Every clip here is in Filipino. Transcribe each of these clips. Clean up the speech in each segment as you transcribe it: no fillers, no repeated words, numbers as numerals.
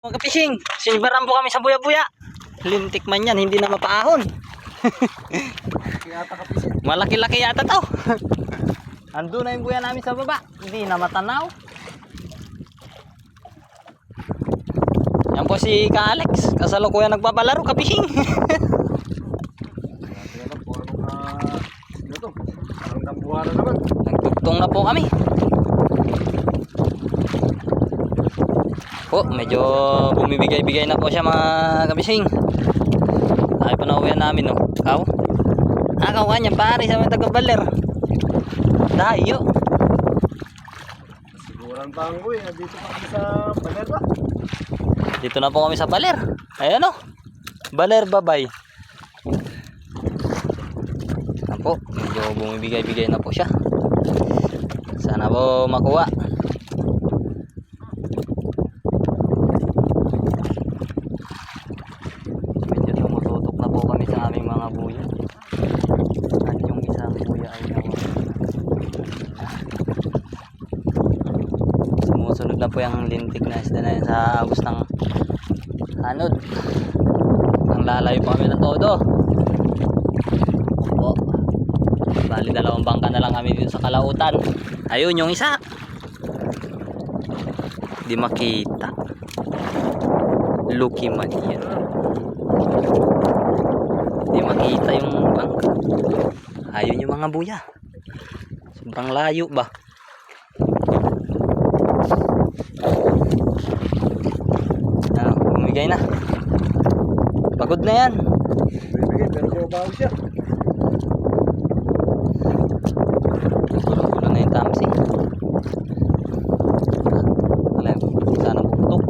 Mga kapising, sinibaran po kami sa buya-buya. Lintik man yan, hindi na mapaahon. Malaki-laki yata to. Ando na yung buya namin sa baba, hindi na matanaw. Yan po si Ka Alex, kasalukuyan nagbabalaro kapising. Nagtugtong na po kami. Po, medyo bumibigay-bigay na po siya mga kabising. Ay pa na uwian namin, no. Kaw? Kaw kanya pare sa mga taga-baler. Dayo. Siguran pa ang dito pa kami sa baler ba? Dito na po kami sa baler. Ayan, no. Baler babay. Ayan po, medyo bumibigay-bigay na po siya. Sana po makuha. Buya at yung isang buya ay sumusunod na po yung lintik na isda na yun sa agos ng anod. Ang lalayo pa kami ng todo po. Bali dalawang bangka na lang kami dito sa Kalautan. Ayun yung isa, di makita. Lucky man yan, di makita yung bangka. Ayun yung mga buya, sobrang layo ba. Ano, bumigay na, pagod na yan. Bibigay pero bumabawi siya. Gulo-gulo na yung tamsi. Sana bumtok.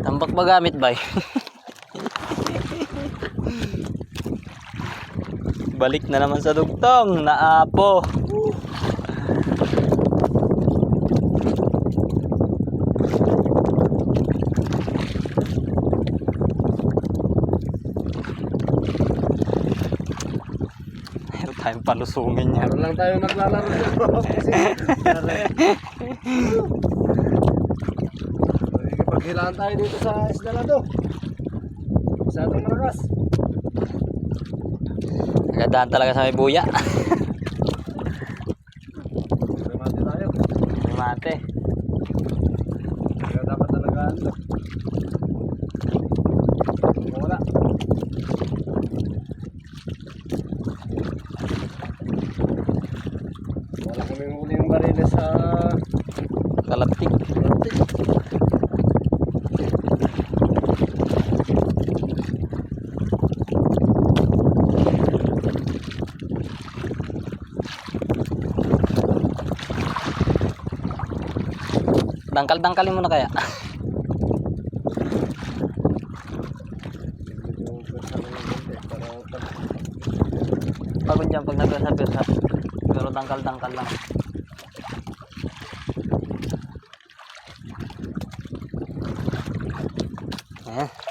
Tambak ba gamit ba? Balik na naman sa dugtong, naapo. Meron tayong palusungin yan. Meron lang tayo naglalaro dito. Paghilaan tayo dito sa isla na to. Masyadong malakas. Nagadaan talaga sa may buya. Remate tayo. Mate. Kaya dapat talaga ano. Wala. Wala kaming huling bariles sa Kalaptik. Dangkal-dangkalin mo na kaya. Pagod dyan pag nagkasabirsa. Pero dangkal-dangkal lang. Ayan.